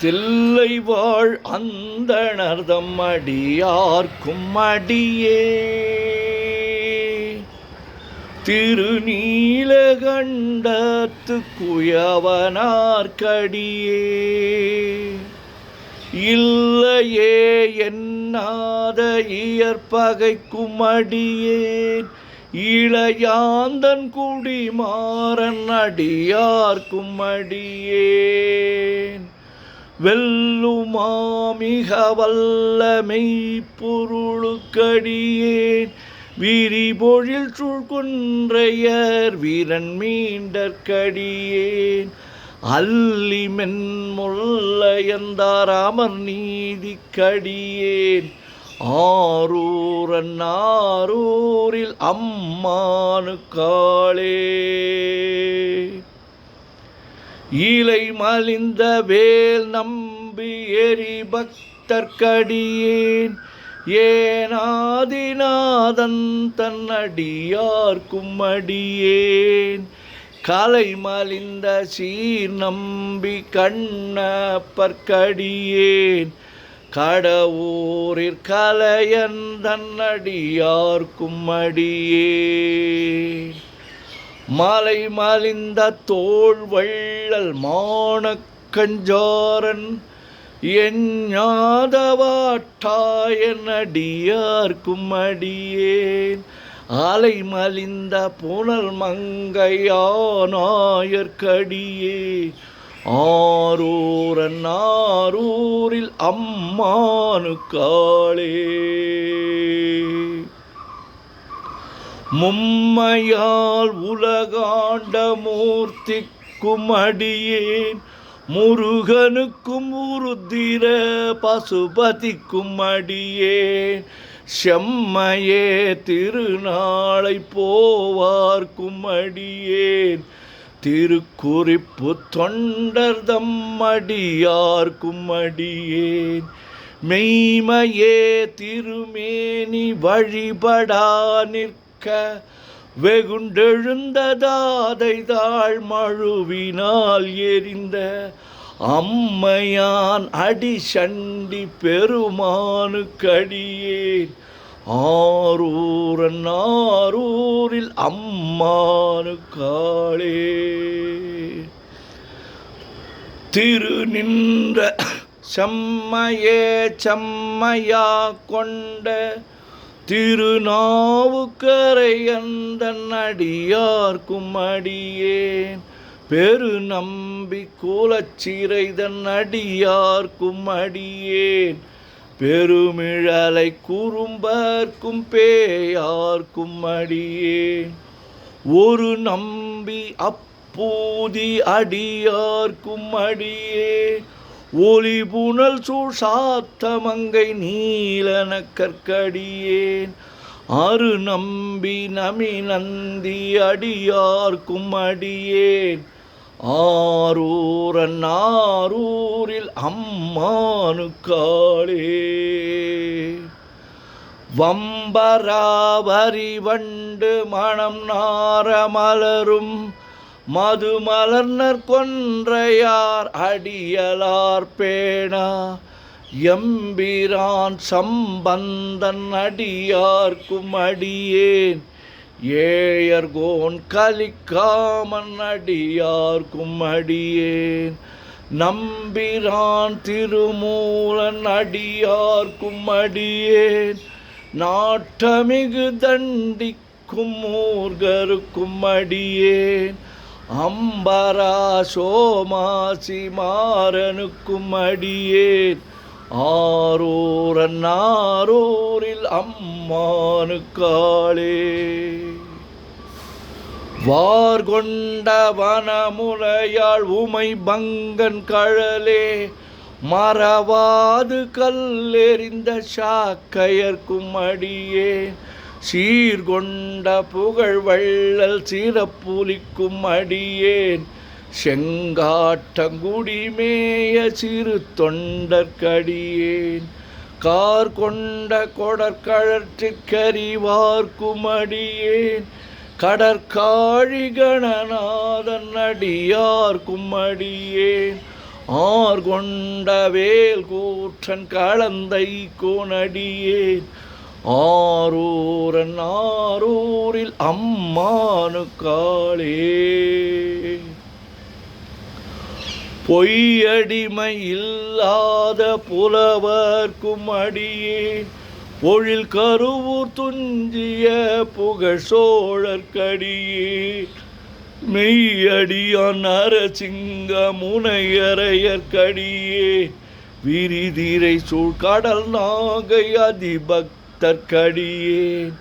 தில்லை வாழ் அந்தணர்தம் அடியார்க்கும் அடியே திருநீலகண்டத்து குயவனார்க்கடியே இல்லையே என்னாத இயற்பகைக்கும் அடியேன் இளையாந்தன் குடிமாறன் அடியார்க்கும் அடியேன் வெல்லுமாமிக வல்ல மெய்ப்பொருளுக்கடியேன் விரிபொழில் சூழ்குன்றையர் வீரன் மீண்டற்கடியேன் அல்லி மென்முல்லையந்தார் அமர் நீதிக்கடியேன் ஆரூரன் ஆரூரில் அம்மானுக்காளே ஈலை மலிந்த வேல் நம்பி எரி பக்தர்க்கடியேன் ஏனாதிநாதன் தன்னடியார்க்கும் அடியேன் கலை மலிந்த சீர் நம்பி கண்ணப்பர்க்கடியேன் கடவுரிற் கலையன் தன்னடியார்க்கும் அடியேன் மலை மலிந்த தோள் வள்ளல் மானக்கஞ்சாரன் எஞ்ஞாதவாட்டாயன் அடியார்க்கும் அடியேன் அலை மலிந்த புனல் மங்கையானாயற்கடியே ஆரூரன் ஆரூரில் அம்மானுக்காளே மும்மையால் உலகாண்ட மூர்த்திக்கும் அடியேன் முருகனுக்கும் உருத்திர பசுபதிக்கும் அடியேன் செம்மையே திருநாளை போவார்க்கும் அடியேன் திருக்குறிப்பு தொண்டர்தம் அடியார்க்கும் அடியேன் மெய்மையே திருமேனி வழிபடா நிற்க வெகுண்டெழுந்ததாதை தாழ் மழுவினால் எரிந்த அம்மையான் அடி சண்டி பெருமானுக்கடியேன் ஆரூரன் ஆரூரில் அம்மானுக்காளே திரு நின்ற செம்மையே செம்மையா கொண்ட திருநாவுக்கரையந்தன் அடியார்க்கும் அடியேன் பெரு நம்பி கூலச்சிறைதன் அடியார்க்கும் அடியேன் பெருமிழலை குறும்பர்க்கும் பேயார்க்கும் அடியேன் ஒரு நம்பி அப்பூதி அடியார்க்கும் அடியேன் ஒளி புனல் சூழ் சாத்தமங்கை நீலன கற்கடியேன் அரு நம்பி நமி நந்தி அடியார்க்கும் அடியேன் ஆரூரன் ஆரூரில் அம்மானுக்காளே வம்பராவரி வண்டு மணம் நார மலரும் மது மலர்னர் கொன்றையார் அடியலார் பேணா எம்பிரான் சம்பந்தன் அடியார்க்கும் அடியேன் ஏயர்கோன் கலிக்காமன் அடியார்க்கும் அடியேன் நம்பிரான் திருமூலன் அடியார்க்கும் அடியேன் நாட்டமிகு தண்டிக்கும் மூர்கருக்கும் அடியேன் அம்பரா சோமாசி மாறனுக்கும் அடியேன் ஆரூரன் ஆரூரில் அம்மானுக்காளே வார்கொண்ட வனமுலையாள் உமை பங்கன் கழலே மறவாது கல்லெறிந்த சாக்கையர்க்கும் அடியேன் சீர்கொண்ட புகழ் வள்ளல் சிறப்புலிக்கும் அடியேன் செங்காட்டங்குடிமேய சிறு தொண்டற்கடியேன் கார் கொண்ட கொடற்கழற்றிற்கறிவார்க்கும் அடியேன் கடற்காழி கணநாதன் அடியார்க்கும் அடியேன் ஆர்கொண்ட வேல் கூற்றன் களந்தை கோனடியேன் ஆரூரன் ஆரூரில் அம்மானு காளே. பொய்யடிமை இல்லாத புலவர்க்கும் அடியேன் பொழில் கருவூர் துஞ்சிய புகழ் சோழர்க்கடியேன் மெய்யடியான் நரசிங்க முனையரையர்க்கடியே விரிதிரை சூழ்கடல் நாகை அதிபக்தர்க்கடியேன்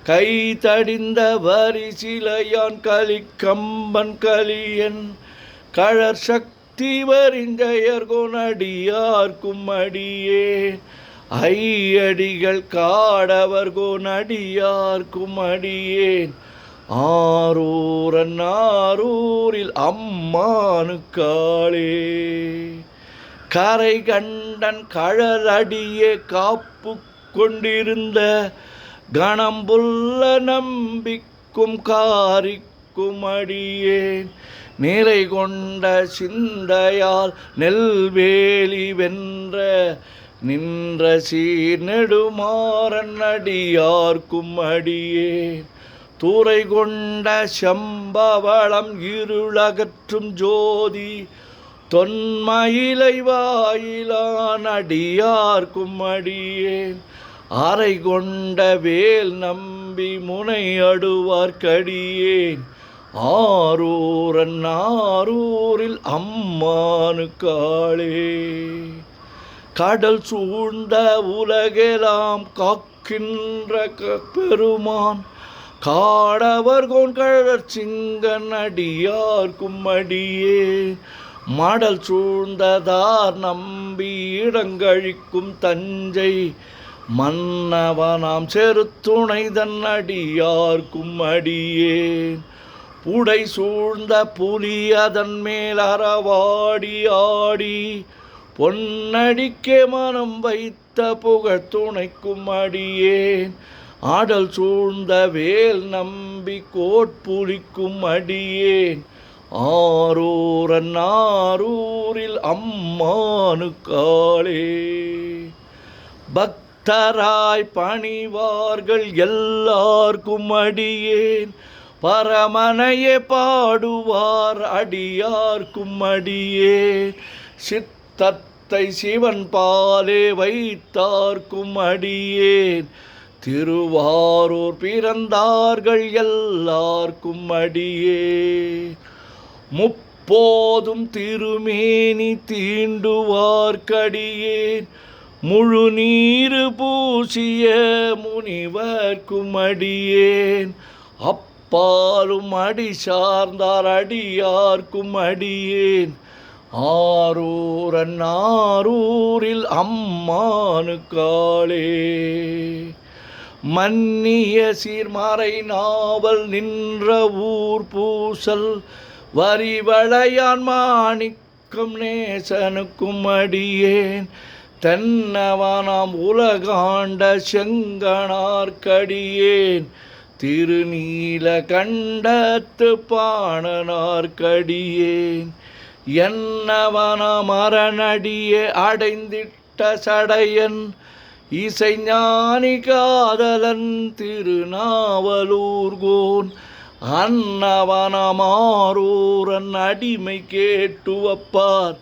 கை தடிந்த வரிசிலையான் கலிக்கம்பன் கலியன் கழற் சக்தி வரிஞ்சயர்கோனடியார்க்கும் அடியேன் ஐயடிகள் காடவர்கோனடியார்க்கும் அடியேன் ஆரூரன் ஆரூரில் அம்மானு காளே. கரை கண்டன் கழலடியே காப்பு கொண்டிருந்த கணம்புல்ல நம்பிக்கும் காரிக்கும் அடியேன் நிறை கொண்ட சிந்தையால் நெல்வேலி வென்ற நின்ற சீர் நெடுமாறன் அடியார்க்கும் அடியேன் தூரை கொண்ட செம்பவளம் இருளகற்றும் ஜோதி தொன்மயிலை வாயிலான் அடியார்க்கும் அடியேன் அறை கொண்ட வேல் நம்பி முனை அடுவார்க்கடியேன் ஆரூரன் ஆரூரில் அம்மானு காளே. கடல் சூழ்ந்த உலகெல்லாம் காக்கின்ற பெருமான் காடவர்கோன் கழற் சிங்கன் அடியார்க்கும் அடியே மாடல் சூழ்ந்ததார் நம்பி இடங்கழிக்கும் தஞ்சை மன்னவனாம் செருத்துணை தன் அடியார்க்கும் அடியேன் புடை சூழ்ந்த புலி அதன் மேல் அறவாடி ஆடி பொன்னடிக்கே மனம் வைத்த புகழ் துணைக்கும் அடியேன் ஆடல் சூழ்ந்த வேல் நம்பி கோட்புலிக்கும் அடியேன் ஆரூரன் ஆரூரில் அம்மானு காளே. பக்தராய் பணிவார்கள் எல்லார்க்கும் அடியேன் பரமனையே பாடுவார் அடியார்க்கும் அடியேன் சித்தத்தை சிவன் பாலே வைத்தார்க்கும் அடியேன் திருவாரூர் பிறந்தார்கள் எல்லார்க்கும் அடியேன் முப்போதும் திருமேனி தீண்டுவார்க்கடியேன் முழு நீரு பூசிய முனிவர்க்கும் அடியேன் அப்பாலும் அடி சார்ந்தார் அடியார்க்கும் அடியேன் ஆரூரன் ஆரூரில் அம்மானு காளே. மன்னிய சீர்மறை நாவல் நின்ற ஊர் பூசல் வரிவளையான் மாணிக்கம் நேசனுக்கும் அடியேன் தென்னவனாம் உலகாண்ட செங்கனார்க்கடியேன் திருநீல கண்டத்து பாணனார்க்கடியேன் என்னவனாம் அரணடியே அடைந்திட்ட சடையன் இசைஞானி காதலன் திருநாவலூர்கோன் அன்னவனாம் ஆரூரன் அடிமை கேட்டு வப்பார்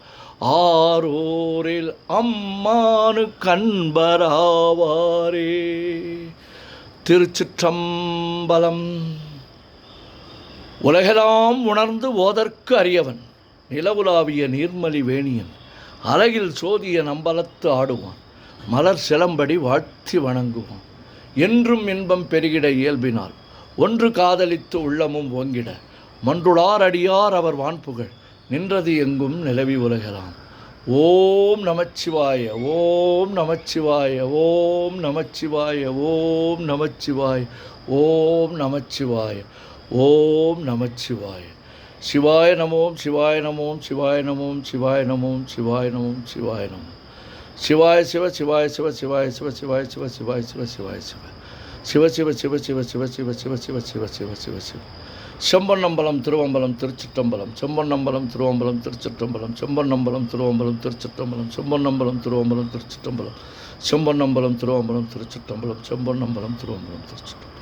ஆரூரில் அம்மானு கண்பராவாரே. திருச்சிற்றம்பலம். உலகெல்லாம் உணர்ந்து ஓதற்கு அறியவன் நிலவுலாவிய நீர்மலி வேணியன் அழகில் சோதிய நம்பலத்து ஆடுவான் மலர் சிலம்படி வாழ்த்தி வணங்குவான் என்றும் இன்பம் பெருகிட இயல்பினால் ஒன்று காதலித்து உள்ளமும் ஓங்கிட மன்றுளார் அடியார் அவர் வான்புகழ் நின்றது எங்கும் நிலவி உலகலாம். ஓம் நமச்சிவாய ஓம் நமச்சிவாய ஓம் நமச்சிவாய ஓம் நமச்சிவாய ஓம் நமச்சிவாய ஓம் நமச்சிவாய. சிவாய நமோம் சிவாய நமோம் சிவாய நமோம் சிவாய நமோம் சிவாய நமோம் சிவாய நமோம் சிவாய சிவ சிவாய சிவ சிவாய சிவ சிவாய சிவ சிவாய சிவ சிவாய சிவ சிவ சிவ சிவ சிவ சிவ சிவ சிவ சிவ சிவ சிவ சிவ சிவ செம்பொன்னம்பலம் திருவம்பலம் திருச்சிற்றம்பலம், செம்பொன்னம்பலம் திருவம்பலம் திருச்சிற்றம்பலம், செம்பொன்னம்பலம் திருவம்பலம் திருச்சிற்றம்பலம், செம்பொன்னம்பலம் திருவம்பலம் திருச்சிற்றம்பலம், செம்பொன்னம்பலம் திருவம்பலம் திருச்சிற்றம்பலம், செம்பொன்னம்பலம் திருவம்பலம் திருச்சிற்றம்பலம்.